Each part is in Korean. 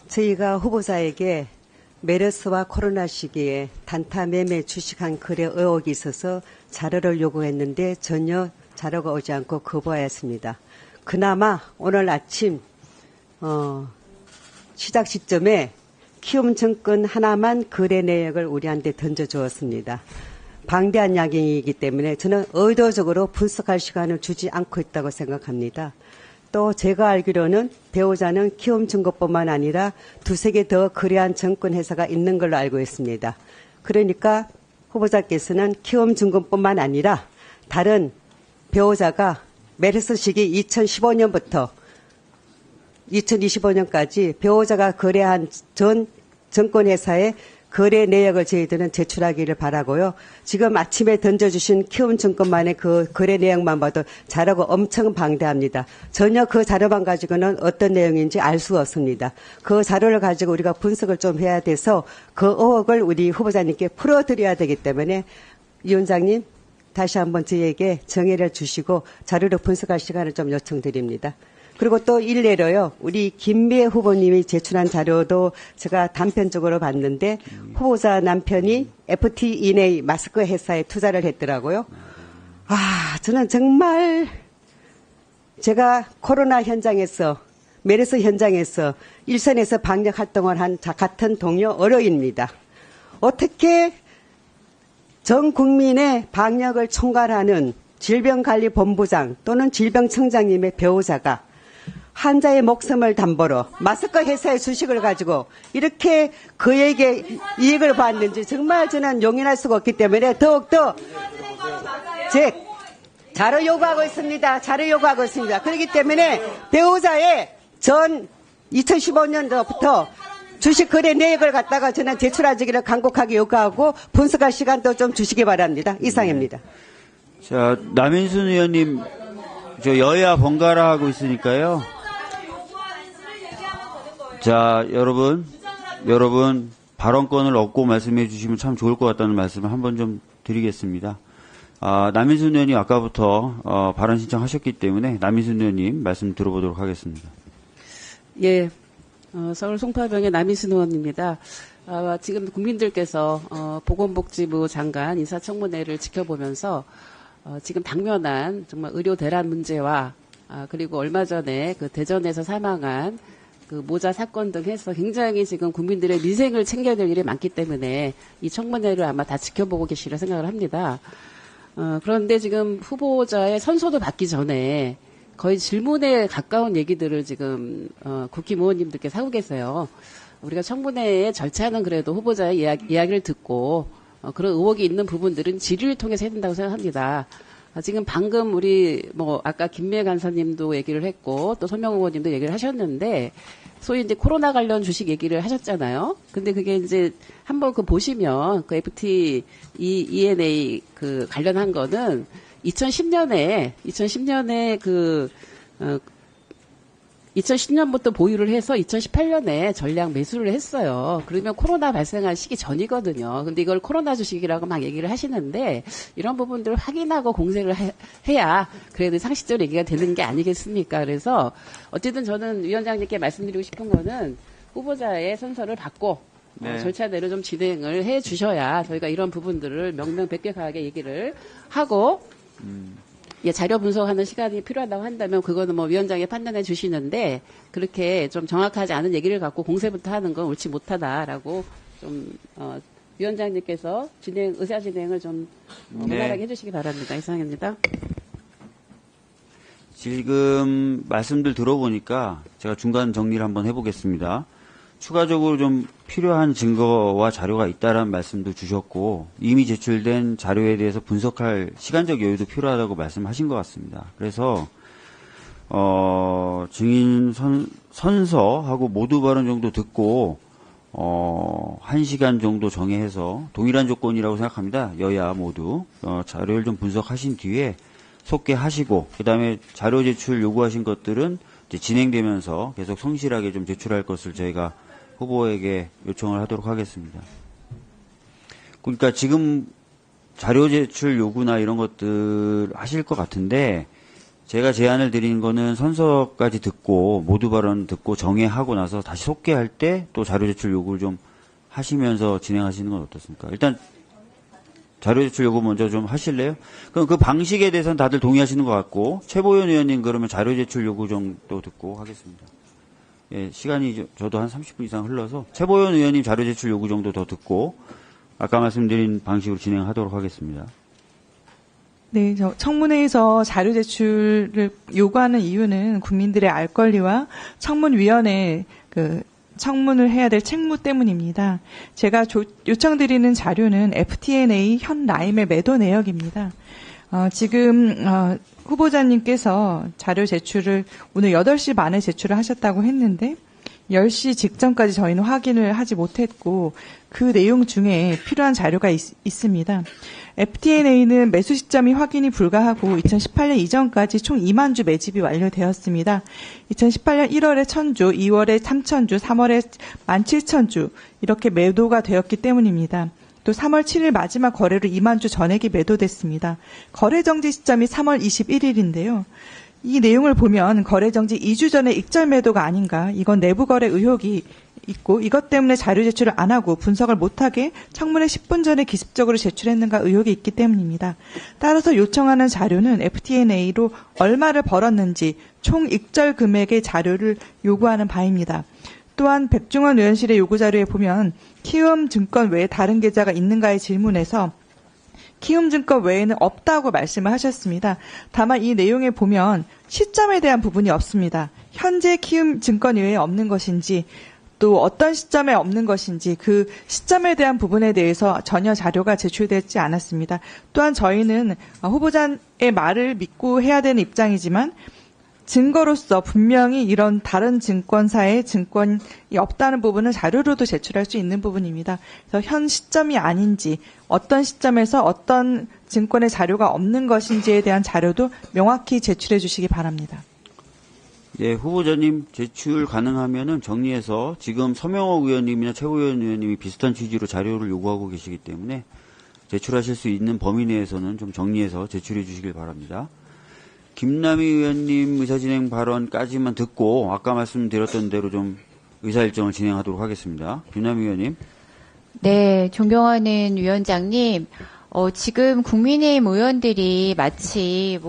저희가 후보자에게 메르스와 코로나 시기에 단타 매매 주식한 거래 의혹이 있어서 자료를 요구했는데 전혀 자료가 오지 않고 거부하였습니다. 그나마 오늘 아침 시작 시점에 키움증권 하나만 거래 내역을 우리한테 던져주었습니다. 방대한 양이기 때문에 저는 의도적으로 분석할 시간을 주지 않고 있다고 생각합니다. 또 제가 알기로는 배우자는 키움증권뿐만 아니라 두세 개 더 거래한 증권회사가 있는 걸로 알고 있습니다. 그러니까 후보자께서는 키움증권뿐만 아니라 다른 배우자가 메르스 시기 2015년부터 2025년까지 배우자가 거래한 전 증권회사의 거래 내역을 저희들은 제출하기를 바라고요. 지금 아침에 던져주신 키움증권만의 그 거래 내역만 봐도 자료가 엄청 방대합니다. 전혀 그 자료만 가지고는 어떤 내용인지 알 수 없습니다. 그 자료를 가지고 우리가 분석을 좀 해야 돼서 그 의혹을 우리 후보자님께 풀어드려야 되기 때문에 위원장님 다시 한번 저희에게 정의를 주시고 자료를 분석할 시간을 좀 요청드립니다. 그리고 또 일례로요, 우리 김미애 후보님이 제출한 자료도 제가 단편적으로 봤는데 후보자 남편이 FT&A 마스크 회사에 투자를 했더라고요. 저는 정말 제가 코로나 현장에서 메르스 현장에서 일선에서 방역 활동을 한 같은 동료 어려입니다. 어떻게 전 국민의 방역을 총괄하는 질병관리본부장 또는 질병청장님의 배우자가 환자의 목숨을 담보로 마스크 회사의 주식을 가지고 이렇게 그에게 이익을 받는지 정말 저는 용인할 수가 없기 때문에 더욱더 자료 요구하고 있습니다. 자료 요구하고 있습니다. 그렇기 때문에 배우자의 전 2015년도부터 주식 거래 내역을 갖다가 저는 제출하기를 간곡하게 요구하고 분석할 시간도 좀 주시기 바랍니다. 이상입니다. 자, 남인순 의원님, 저 여야 번갈아 하고 있으니까요. 자, 여러분 발언권을 얻고 말씀해 주시면 참 좋을 것 같다는 말씀을 한번 좀 드리겠습니다. 남인순 의원님 아까부터 발언 신청하셨기 때문에 남인순 의원님 말씀 들어보도록 하겠습니다. 예, 서울 송파병의 남인순 의원입니다. 지금 국민들께서 보건복지부 장관 인사청문회를 지켜보면서 지금 당면한 정말 의료 대란 문제와 그리고 얼마 전에 그 대전에서 사망한 그 모자 사건 등 해서 굉장히 지금 국민들의 민생을 챙겨야 될 일이 많기 때문에 이 청문회를 아마 다 지켜보고 계시리라 생각을 합니다. 그런데 지금 후보자의 선서도 받기 전에 거의 질문에 가까운 얘기들을 지금 국힘 의원님들께서 하고 계세요. 우리가 청문회의 절차는 그래도 후보자의 이야기를 듣고 그런 의혹이 있는 부분들은 질의를 통해서 해야 된다고 생각합니다. 지금 방금 우리 아까 김미애 간사님도 얘기를 했고 또 손명 의원님도 얘기를 하셨는데 소위 이제 코로나 관련 주식 얘기를 하셨잖아요. 근데 그게 이제 한번 보시면 그 FT&A 그 관련한 거는 2010년에 2010년부터 보유를 해서 2018년에 전량 매수를 했어요. 그러면 코로나 발생한 시기 전이거든요. 근데 이걸 코로나 주식이라고 막 얘기를 하시는데 이런 부분들을 확인하고 공세를 해야 그래도 상식적으로 얘기가 되는 게 아니겠습니까? 그래서 어쨌든 저는 위원장님께 말씀드리고 싶은 거는 후보자의 선서를 받고 네. 절차대로 좀 진행을 해 주셔야 저희가 이런 부분들을 명명백백하게 얘기를 하고 예, 자료 분석하는 시간이 필요하다고 한다면 그거는 위원장이 판단해 주시는데 그렇게 좀 정확하지 않은 얘기를 갖고 공세부터 하는 건 옳지 못하다라고 좀 위원장님께서 의사 진행을 좀 원활하게 해주시기 바랍니다. 이상입니다. 지금 말씀들 들어보니까 제가 중간 정리를 한번 해보겠습니다. 추가적으로 좀 필요한 증거와 자료가 있다라는 말씀도 주셨고 이미 제출된 자료에 대해서 분석할 시간적 여유도 필요하다고 말씀하신 것 같습니다. 그래서 증인 선서하고 모두 발언 정도 듣고 1시간 정도 정해서 동일한 조건이라고 생각합니다. 여야 모두 자료를 좀 분석하신 뒤에 속개하시고 그다음에 자료 제출 요구하신 것들은 이제 진행되면서 계속 성실하게 좀 제출할 것을 저희가 후보에게 요청을 하도록 하겠습니다. 그러니까 지금 자료 제출 요구나 이런 것들 하실 것 같은데 제가 제안을 드린 거는 선서까지 듣고 모두 발언 듣고 정회하고 나서 다시 속개할 때 또 자료 제출 요구를 좀 하시면서 진행하시는 건 어떻습니까? 일단 자료 제출 요구 먼저 좀 하실래요? 그럼 그 방식에 대해서는 다들 동의하시는 것 같고 최보현 의원님 그러면 자료 제출 요구 정도 듣고 하겠습니다. 예, 시간이 저도 한 30분 이상 흘러서 최보현 의원님 자료 제출 요구 정도 더 듣고 아까 말씀드린 방식으로 진행하도록 하겠습니다. 네, 청문회에서 자료 제출을 요구하는 이유는 국민들의 알 권리와 청문위원회 청문을 해야 될 책무 때문입니다. 제가 요청드리는 자료는 FTNA 현 라임의 매도 내역입니다. 지금 후보자님께서 자료 제출을 오늘 8시 반에 제출을 하셨다고 했는데 10시 직전까지 저희는 확인을 하지 못했고 그 내용 중에 필요한 자료가 있습니다. FTNA는 매수 시점이 확인이 불가하고 2018년 이전까지 총 2만 주 매집이 완료되었습니다. 2018년 1월에 1,000주, 2월에 3,000주, 3월에 17,000주 이렇게 매도가 되었기 때문입니다. 또 3월 7일 마지막 거래로 2만 주 전액이 매도됐습니다. 거래 정지 시점이 3월 21일인데요. 이 내용을 보면 거래 정지 2주 전에 익절 매도가 아닌가, 이건 내부 거래 의혹이 있고 이것 때문에 자료 제출을 안 하고 분석을 못하게 청문회 10분 전에 기습적으로 제출했는가 의혹이 있기 때문입니다. 따라서 요청하는 자료는 FTNA로 얼마를 벌었는지 총 익절 금액의 자료를 요구하는 바입니다. 또한 백종원 의원실의 요구 자료에 보면 키움증권 외에 다른 계좌가 있는가의 질문에서 키움증권 외에는 없다고 말씀을 하셨습니다. 다만 이 내용에 보면 시점에 대한 부분이 없습니다. 현재 키움증권 외에 없는 것인지 또 어떤 시점에 없는 것인지 그 시점에 대한 부분에 대해서 전혀 자료가 제출되지 않았습니다. 또한 저희는 후보자의 말을 믿고 해야 되는 입장이지만 증거로서 분명히 이런 다른 증권사의 증권이 없다는 부분은 자료로도 제출할 수 있는 부분입니다. 그래서 현 시점이 아닌지 어떤 시점에서 어떤 증권의 자료가 없는 것인지에 대한 자료도 명확히 제출해 주시기 바랍니다. 예, 후보자님 제출 가능하면은 정리해서 지금 서명옥 의원님이나 최보현 의원님이 비슷한 취지로 자료를 요구하고 계시기 때문에 제출하실 수 있는 범위 내에서는 좀 정리해서 제출해 주시길 바랍니다. 김남희 의원님 의사진행 발언까지만 듣고 아까 말씀드렸던 대로 좀 의사일정을 진행하도록 하겠습니다. 김남희 의원님. 네, 존경하는 위원장님. 지금 국민의힘 의원들이 마치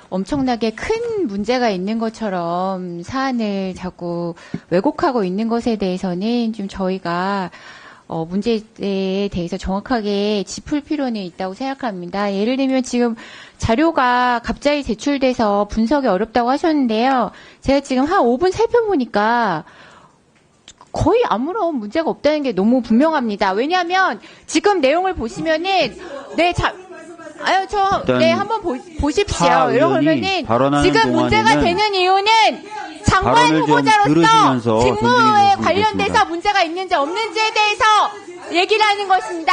엄청나게 큰 문제가 있는 것처럼 사안을 자꾸 왜곡하고 있는 것에 대해서는 좀 저희가 문제에 대해서 정확하게 짚을 필요는 있다고 생각합니다. 예를 들면 지금 자료가 갑자기 제출돼서 분석이 어렵다고 하셨는데요. 제가 지금 한 5분 살펴보니까 거의 아무런 문제가 없다는 게 너무 분명합니다. 왜냐하면 지금 내용을 보시면은 한번 보십시오. 그러면은 지금 문제가 되는 이유는 장관 후보자로서 직무에 관련돼서 문제가 있는지 없는지에 대해서 얘기를 하는 것입니다.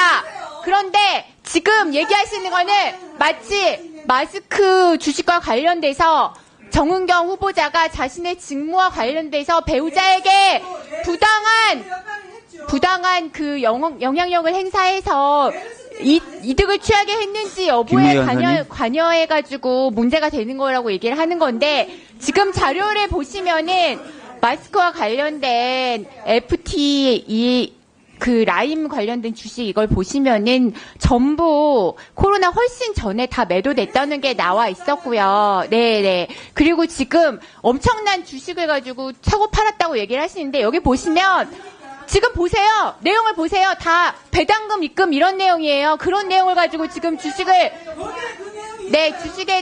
그런데 지금 얘기하시는 거는 마치 마스크 주식과 관련돼서 정은경 후보자가 자신의 직무와 관련돼서 배우자에게 부당한 그 영향력을 행사해서 이득을 취하게 했는지 여부에 관여해가지고 문제가 되는 거라고 얘기를 하는 건데, 지금 자료를 보시면은 마스크와 관련된 FT 그 라임 관련된 주식 이걸 보시면은 전부 코로나 훨씬 전에 다 매도됐다는 게 나와 있었고요. 네네. 그리고 지금 엄청난 주식을 가지고 사고 팔았다고 얘기를 하시는데, 여기 보시면 지금 보세요. 내용을 보세요. 다 배당금, 입금 이런 내용이에요. 그런 내용을 가지고 지금 주식에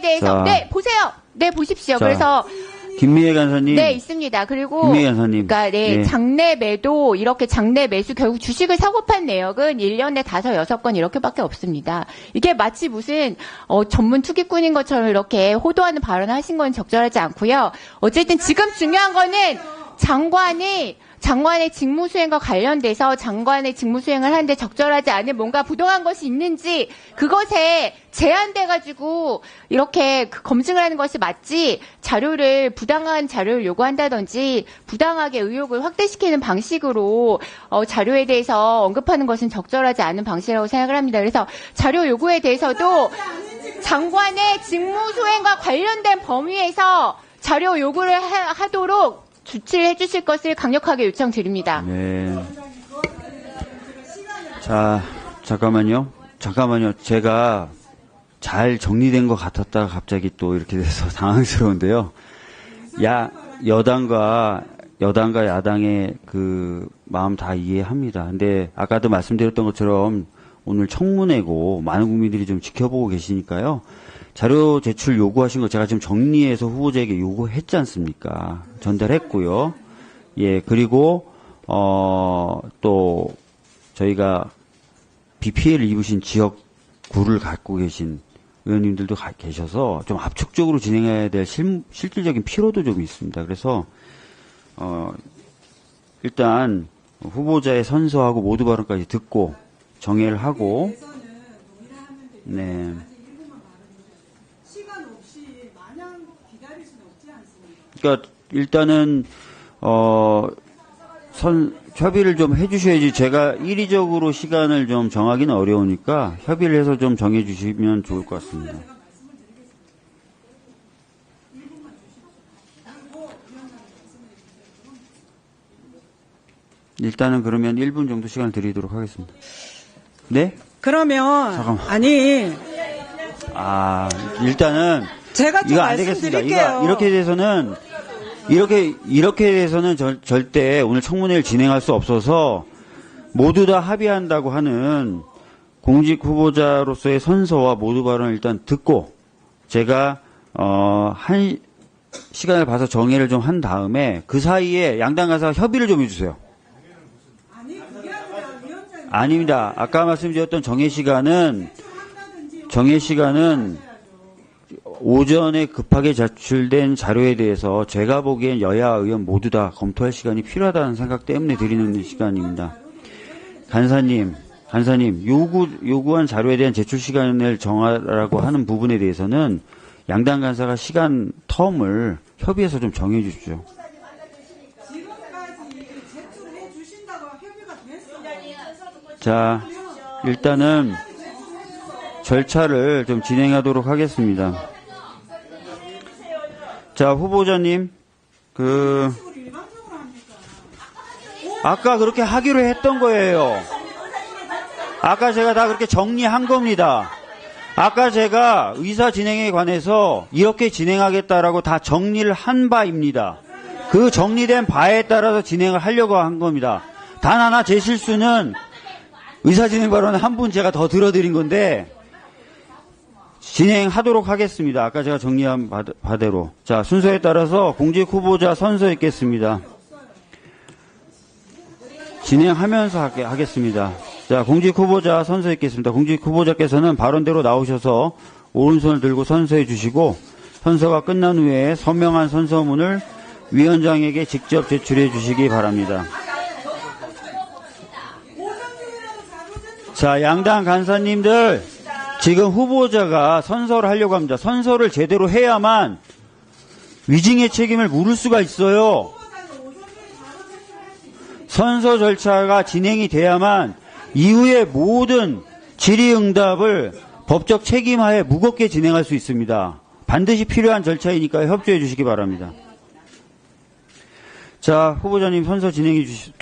대해서 보세요. 네, 보십시오. 자, 그래서 김미애 간사님. 네, 있습니다. 그리고 김미애 간사님. 그러니까 네. 장내 매도, 이렇게 장내 매수, 결국 주식을 사고 판 내역은 1년에 5, 6건 이렇게밖에 없습니다. 이게 마치 무슨 전문 투기꾼인 것처럼 이렇게 호도하는 발언을 하신 건 적절하지 않고요. 어쨌든 지금 중요한 거는 장관의 직무수행과 관련돼서 장관의 직무수행을 하는데 적절하지 않은 뭔가 부당한 것이 있는지 그것에 제한돼가지고 이렇게 검증을 하는 것이 맞지, 부당한 자료를 요구한다든지 부당하게 의혹을 확대시키는 방식으로 자료에 대해서 언급하는 것은 적절하지 않은 방식이라고 생각을 합니다. 그래서 자료 요구에 대해서도 장관의 직무 수행과 관련된 범위에서 자료 요구를 하도록 조치를 해주실 것을 강력하게 요청드립니다. 네. 자, 잠깐만요. 제가 잘 정리된 것 같았다가 갑자기 또 이렇게 돼서 당황스러운데요. 여당과 야당의 그 마음 다 이해합니다. 근데 아까도 말씀드렸던 것처럼 오늘 청문회고 많은 국민들이 좀 지켜보고 계시니까요. 자료 제출 요구하신 거 제가 지금 정리해서 후보자에게 요구했지 않습니까? 전달했고요. 예, 그리고 또 저희가 비 피해를 입으신 지역구를 갖고 계신 의원님들도 계셔서 좀 압축적으로 진행해야 될 실질적인 필요도 좀 있습니다. 그래서 일단 후보자의 선서하고 모두 발언까지 듣고 정회를 하고 네. 그러니까 일단은 협의를 좀 해주셔야지 제가 일의적으로 시간을 좀 정하기는 어려우니까 협의를 해서 좀 정해주시면 좋을 것 같습니다. 일단은 그러면 1분 정도 시간을 드리도록 하겠습니다. 네? 그러면 잠깐만. 아니 일단은 제가 좀 이거 안 되겠습니다. 말씀드릴게요. 이렇게 돼서는 절대 오늘 청문회를 진행할 수 없어서 모두 다 합의한다고 하는 공직 후보자로서의 선서와 모두 발언을 일단 듣고 제가 한 시간을 봐서 정회를 좀 한 다음에 그 사이에 양당 간사 협의를 좀 해주세요. 아닙니다. 아까 말씀드렸던 정회 시간은 오전에 급하게 제출된 자료에 대해서 제가 보기엔 여야 의원 모두 다 검토할 시간이 필요하다는 생각 때문에 드리는 시간입니다. 간사님, 요구한 자료에 대한 제출 시간을 정하라고 하는 부분에 대해서는 양당 간사가 시간 텀을 협의해서 좀 정해 주십시오. 자, 일단은 절차를 좀 진행하도록 하겠습니다. 자, 후보자님, 아까 그렇게 하기로 했던 거예요. 아까 제가 다 그렇게 정리한 겁니다. 아까 제가 의사 진행에 관해서 이렇게 진행하겠다라고 다 정리를 한 바입니다. 그 정리된 바에 따라서 진행을 하려고 한 겁니다. 단 하나 제 실수는 의사 진행 발언 한 분 제가 더 들어드린 건데, 진행하도록 하겠습니다. 아까 제가 정리한 바대로. 자, 순서에 따라서 공직 후보자 선서 읽겠습니다. 진행하면서 하겠습니다. 자, 공직 후보자 선서 읽겠습니다. 공직 후보자께서는 발언대로 나오셔서 오른손을 들고 선서해 주시고 선서가 끝난 후에 서명한 선서문을 위원장에게 직접 제출해 주시기 바랍니다. 자, 양당 간사님들, 지금 후보자가 선서를 하려고 합니다. 선서를 제대로 해야만 위증의 책임을 물을 수가 있어요. 선서 절차가 진행이 돼야만 이후에 모든 질의응답을 법적 책임하에 무겁게 진행할 수 있습니다. 반드시 필요한 절차이니까 협조해 주시기 바랍니다. 자, 후보자님 선서 진행해 주세요.